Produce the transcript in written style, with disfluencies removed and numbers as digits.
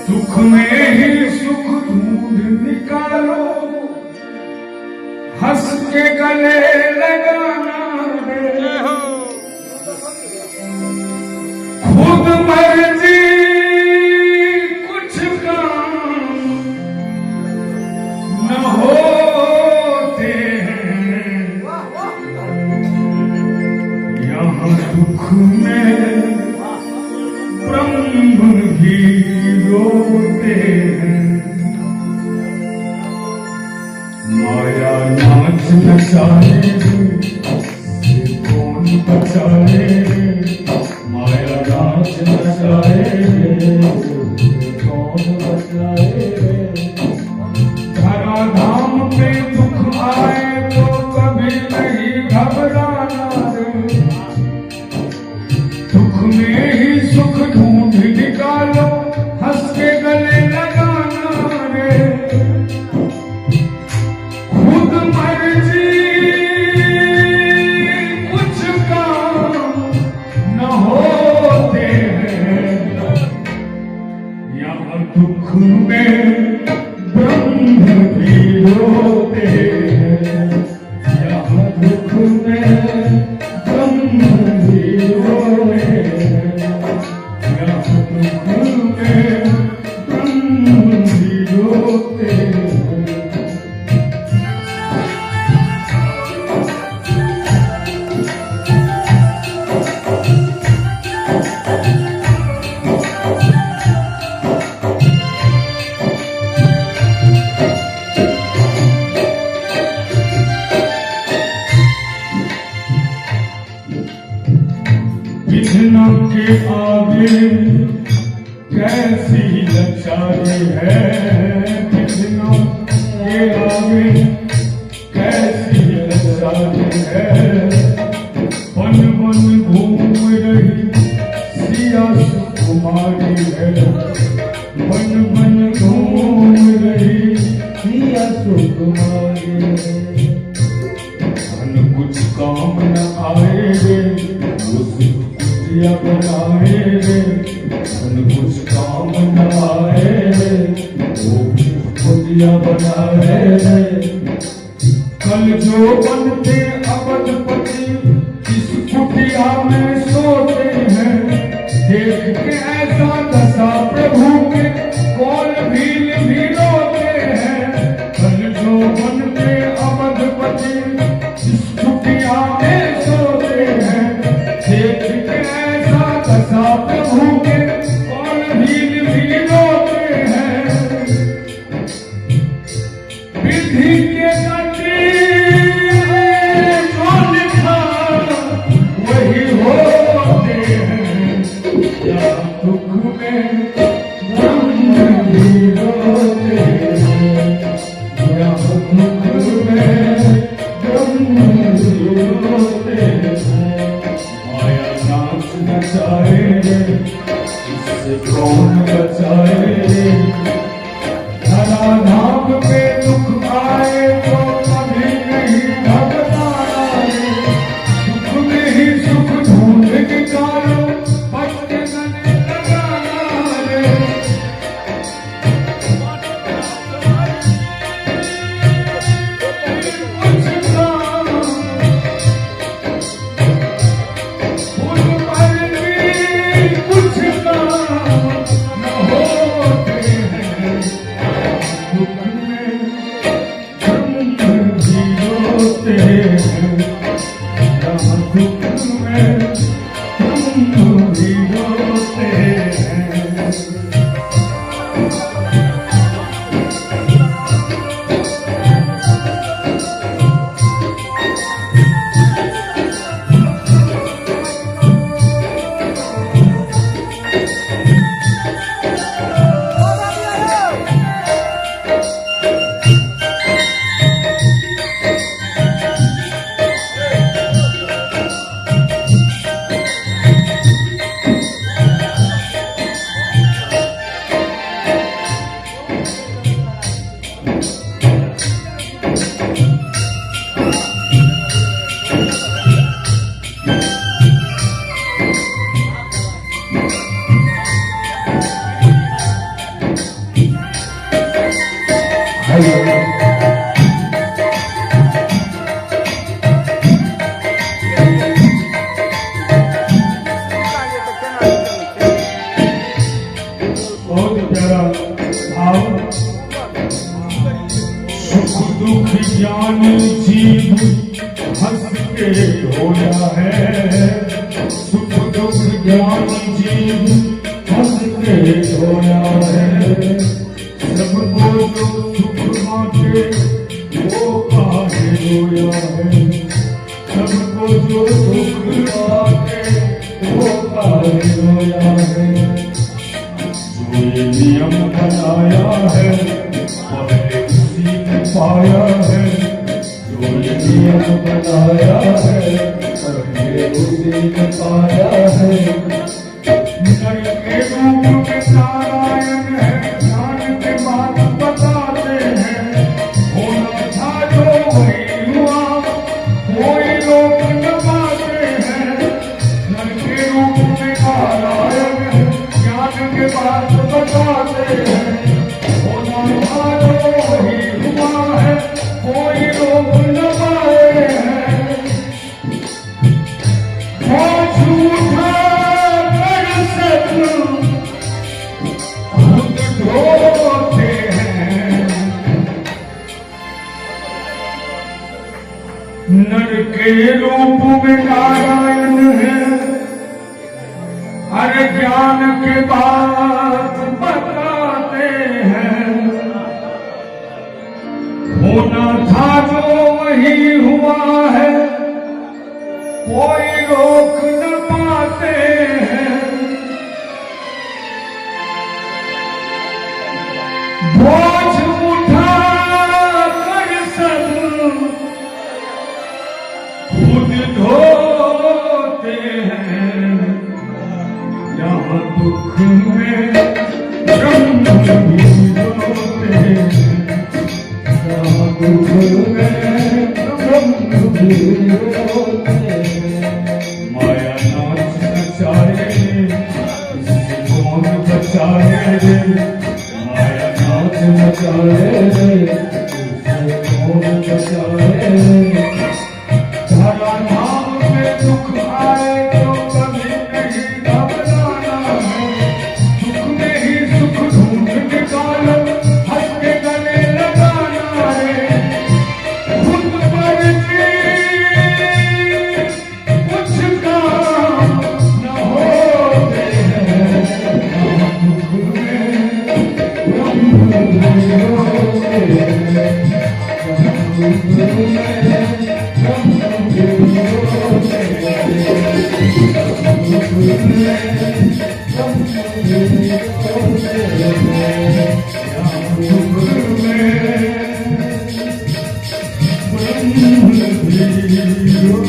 दुख में ही सुख ढूंढ निकालो, हंस के गले लगाना रे। खुद मर्जी कुछ काम न होते हैं, यहाँ दुख में ब्रह्म भी रोते हैं। माया नाच नचाए ये कौन बचाए, माया नाच नचाए ये कौन बचाए। धरा धाम पे दुख आए तो कभी नहीं घबराना रे। दुख में ही सुख ढूंढ निकालो, हंस के गले लगाना रे। खुद मर्जी कुछ काम न होते हैं, यहाँ दुख में ब्रह्म भी रोते हैं। यहाँ दुख में ब्रह्म भी रोते हैं, यहाँ दुख में ब्रह्म भी रोते हैं। विघ्न के आगे कैसी लचाई है, विघ्न के आगे कैसी लचाई है। वन वन घूम रही सिया सुकुमारी है, वन वन घूम रही सिया सुकुमारी है। धन कुछ काम न आए रे, कुटिया बनाए रे। धन कुछ काम न आए रे, वो कुटिया बनाए रे। कल जो बनते अवधपति इस कुटिया में सोते हैं, देख के ऐसा दशा प्रभु के कौन भील भी रोते हैं। कल जो बनते अवधपति इस कुटिया में सोते हैं, देख के ऐसा दशा प्रभु के कौन भील भी रोते हैं। विधि के गति जो लिखा वही होते हैं, या दुख में ब्रह्म भी रोते हैं, या दुख में ब्रह्म भी रोते हैं। माया नाच नचाए रे, इससे कौन बचाए रे। धरा धाम पे दुख आए तो कभी नहीं घबराना रे। दुख में ही सुख ढूंढ निकालो, हंस के गले लगाना रे। कुछ काम खुद मर्जी कुछ काम न होते हैं, दुख में बहुत प्यारा भाव। सुख दुख ज्ञान जीव हंस के ढोया है। सुख दुख ज्ञान जीव हंस के ढोया है। सबको जो सुख बांटे वो काहे रोया है। सबको जो सुख बांटे वो काहे रोया है। जो ये नियम बनाया है पहले उसी ने पाया है। जो ये नियम बनाया है पहले उसी ने पाया है। नर के रूप में नारायण है, ज्ञान के बात बताते हैं। होना था जो वही हुआ, कोई रोक न पाते हैं। नर के रूप में नारायण है, ज्ञान के बात बताते हैं। होना था जो वही हुआ है, कोई रोक न पाए हैं। झूठा कर सत्य खुद ढोते हैं। नर के रूप में नारायण है, हर ज्ञान के बात बताते हैं। होना था जो वही हुआ है, कोई रोक न पाते हैं। बोझ उठा कर सब खुद ढोते हैं। यहाँ दुख में ब्रह्म भी रोते हैं। यहाँ दुख में ब्रह्म भी रोते हैं। माया नाच नचाए इससे कौन बचाए रे। माया नाच नचाए इससे कौन बचाए रे। धरा धाम में दुख आए तो कभी नहीं घबराना है। दुख में ही सुख ढूंढ निकालो, हंस के गले लगाना है। खुद पर कुछ काम न होते हैं। दुख में ब्रह्म भी रोते हैं। दुख में ब्रह्म भी